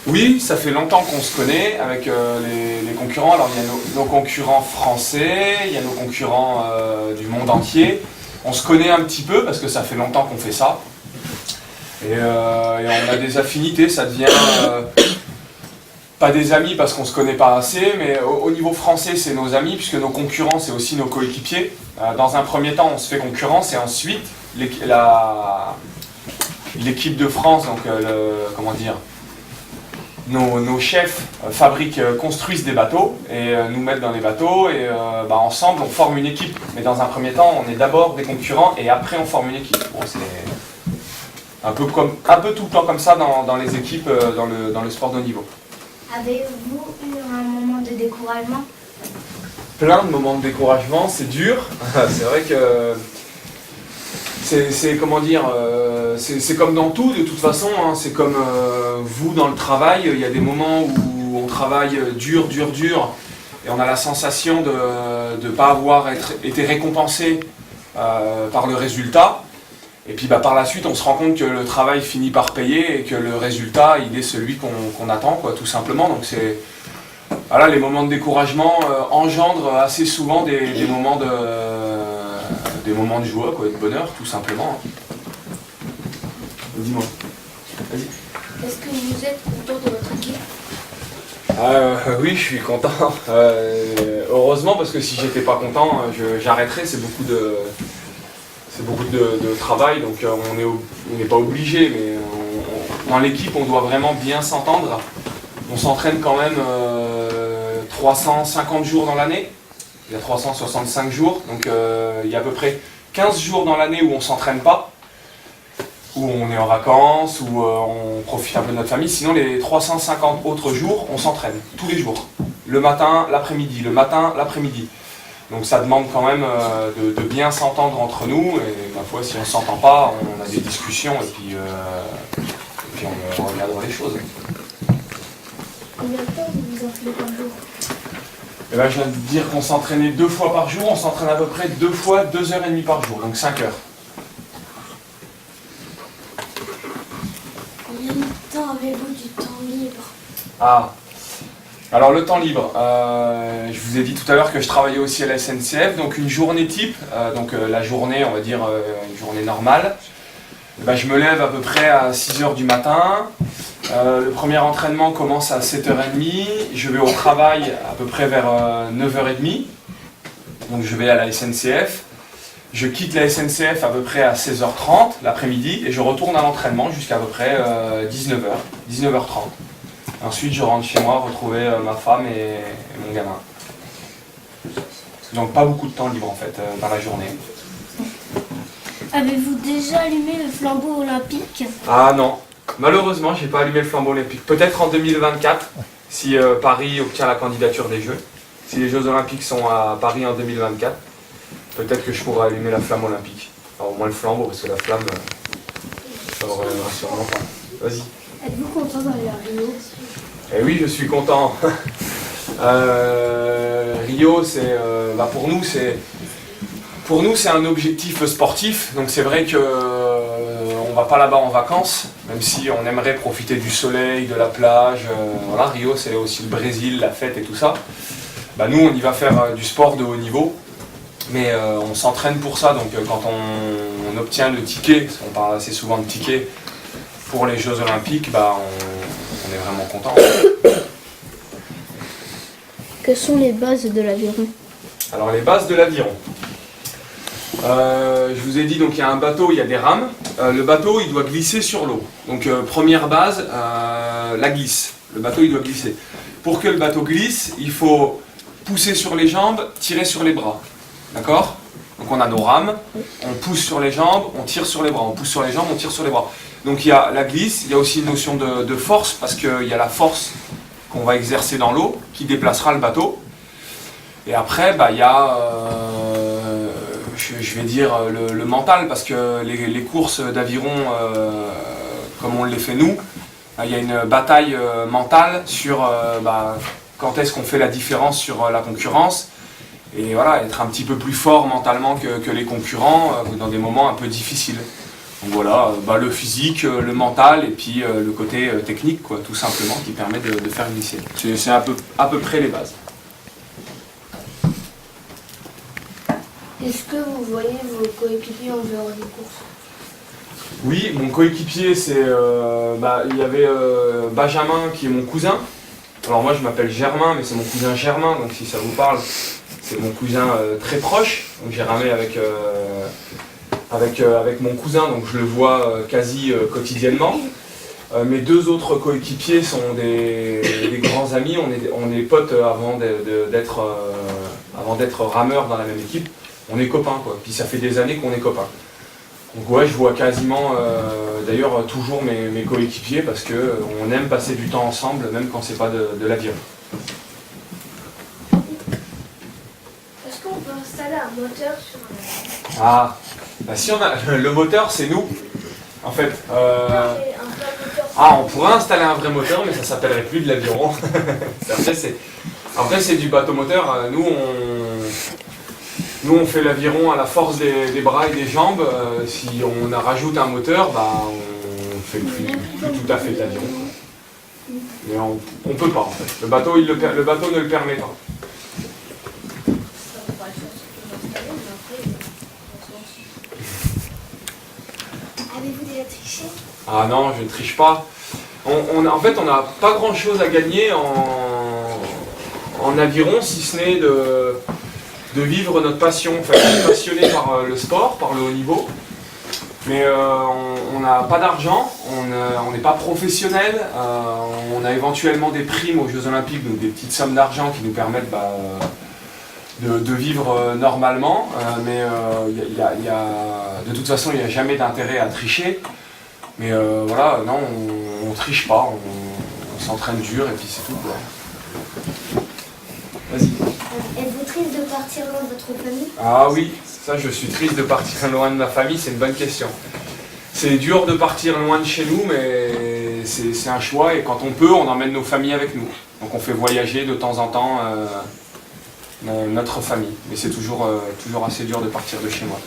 Oui, ça fait longtemps qu'on se connaît avec les concurrents. Alors il y a nos concurrents français, il y a nos concurrents du monde entier. On se connaît un petit peu parce que ça fait longtemps qu'on fait ça. Et on a des affinités, ça devient pas des amis parce qu'on se connaît pas assez, mais au niveau français c'est nos amis puisque nos concurrents c'est aussi nos coéquipiers. Dans un premier temps on se fait concurrence et ensuite l'équipe de France, donc comment dire, nos chefs construisent des bateaux et nous mettent dans les bateaux et ensemble on forme une équipe. Mais dans un premier temps on est d'abord des concurrents et après on forme une équipe. Bon, c'est un peu tout le temps comme ça dans les équipes dans le sport de haut niveau. Avez-vous eu un moment de découragement? Plein de moments de découragement, c'est dur. C'est vrai que c'est comment dire, c'est comme dans tout de toute façon, hein. C'est comme vous dans le travail, il y a des moments où on travaille dur et on a la sensation de ne pas avoir été récompensé par le résultat. Et puis par la suite on se rend compte que le travail finit par payer et que le résultat il est celui qu'on attend, quoi, tout simplement. Donc voilà, les moments de découragement engendrent assez souvent des moments de joie, quoi, de bonheur, tout simplement. Dis-moi. Vas-y. Est-ce que vous êtes content de votre équipe? Oui, je suis content. Heureusement, parce que si j'étais pas content, j'arrêterais. C'est beaucoup de travail, donc on n'est pas obligé, mais dans l'équipe, on doit vraiment bien s'entendre. On s'entraîne quand même 350 jours dans l'année. Il y a 365 jours, donc il y a à peu près 15 jours dans l'année où on ne s'entraîne pas, où on est en vacances, où on profite un peu de notre famille. Sinon, les 350 autres jours, on s'entraîne tous les jours. Le matin, l'après-midi, le matin, l'après-midi. Donc ça demande quand même de bien s'entendre entre nous, et ma foi, si on ne s'entend pas, on a des discussions, et puis on regardera les choses. Combien de temps vous entraînez par jour? Et là, je viens de dire qu'on s'entraînait 2 fois par jour, on s'entraîne à peu près 2 fois 2h30 par jour, donc 5 heures. Combien de temps avez-vous du temps libre? Alors le temps libre, je vous ai dit tout à l'heure que je travaillais aussi à la SNCF, donc une journée type, la journée, on va dire une journée normale, je me lève à peu près à 6h du matin, le premier entraînement commence à 7h30, je vais au travail à peu près vers 9h30, donc je vais à la SNCF, je quitte la SNCF à peu près à 16h30 l'après-midi et je retourne à l'entraînement jusqu'à peu près 19h30. Ensuite, je rentre chez moi retrouver ma femme et mon gamin. Donc pas beaucoup de temps libre en fait dans la journée. Avez-vous déjà allumé le flambeau olympique? Ah non, malheureusement, j'ai pas allumé le flambeau olympique. Peut-être en 2024, si Paris obtient la candidature des Jeux. Si les Jeux olympiques sont à Paris en 2024, peut-être que je pourrai allumer la flamme olympique. Alors, au moins le flambeau, parce que la flamme, ça ne sûrement pas. Vas-y. Êtes-vous content d'aller à Rio? Eh oui, je suis content. Rio, c'est pour nous, c'est un objectif sportif. Donc c'est vrai qu'on ne va pas là-bas en vacances, même si on aimerait profiter du soleil, de la plage. Voilà, Rio, c'est aussi le Brésil, la fête et tout ça. Nous, on y va faire du sport de haut niveau, mais on s'entraîne pour ça. Donc quand on obtient le ticket, parce qu'on parle assez souvent de ticket pour les Jeux Olympiques, on est vraiment content. Que sont les bases de l'aviron? Alors les bases de l'aviron. Je vous ai dit, donc il y a un bateau, il y a des rames. Le bateau, il doit glisser sur l'eau. Donc première base, la glisse. Le bateau, il doit glisser. Pour que le bateau glisse, il faut pousser sur les jambes, tirer sur les bras. D'accord? Donc on a nos rames, on pousse sur les jambes, on tire sur les bras. On pousse sur les jambes, on tire sur les bras. Donc il y a la glisse, il y a aussi une notion de force, parce qu'il y a la force qu'on va exercer dans l'eau, qui déplacera le bateau. Et après, il y a, je vais dire, le mental, parce que les courses d'aviron, comme on les fait nous, il y a une bataille mentale sur quand est-ce qu'on fait la différence sur la concurrence, et voilà, être un petit peu plus fort mentalement que les concurrents dans des moments un peu difficiles. Voilà, le physique, le mental et puis le côté technique, quoi, tout simplement, qui permet de faire glisser. C'est à peu près les bases. Est-ce que vous voyez vos coéquipiers en dehors des courses? Oui, mon coéquipier, il y avait Benjamin qui est mon cousin. Alors moi je m'appelle Germain, mais c'est mon cousin Germain, donc si ça vous parle, c'est mon cousin très proche. Donc j'ai ramé avec mon cousin, donc je le vois quasi quotidiennement. Mes deux autres coéquipiers sont des grands amis, on est potes avant d'être rameurs dans la même équipe. On est copains, quoi. Puis ça fait des années qu'on est copains. Donc ouais, je vois quasiment, d'ailleurs, toujours mes coéquipiers parce qu'on aime passer du temps ensemble, même quand c'est pas de l'aviron. Est-ce qu'on peut installer un moteur sur un avion? Ah, si on a le moteur, c'est nous, en fait. Un vrai moteur. On pourrait installer un vrai moteur, mais ça s'appellerait plus de l'aviron. Après, c'est du bateau moteur. Nous, on fait l'aviron à la force des bras et des jambes. Si on rajoute un moteur, on fait plus tout à fait de l'aviron. Mais on peut pas, en fait. Le bateau ne le permet pas. Ça pourrait être facile de l'installer, mais après, on se lance. Avez-vous déjà triché? Ah non, je ne triche pas. En fait, on n'a pas grand-chose à gagner en aviron, si ce n'est de vivre notre passion. En fait, on est passionné par le sport, par le haut niveau, mais on n'a pas d'argent, on n'est pas professionnel, on a éventuellement des primes aux Jeux Olympiques, donc des petites sommes d'argent qui nous permettent de vivre normalement, mais de toute façon, il n'y a jamais d'intérêt à tricher. Mais voilà, non, on triche pas, on s'entraîne dur et puis c'est tout, quoi. Vas-y. Êtes-vous triste de partir loin de votre famille? Ah oui, ça je suis triste de partir loin de ma famille, c'est une bonne question. C'est dur de partir loin de chez nous, mais c'est un choix et quand on peut, on emmène nos familles avec nous. Donc on fait voyager de temps en temps notre famille. Mais c'est toujours assez dur de partir de chez moi.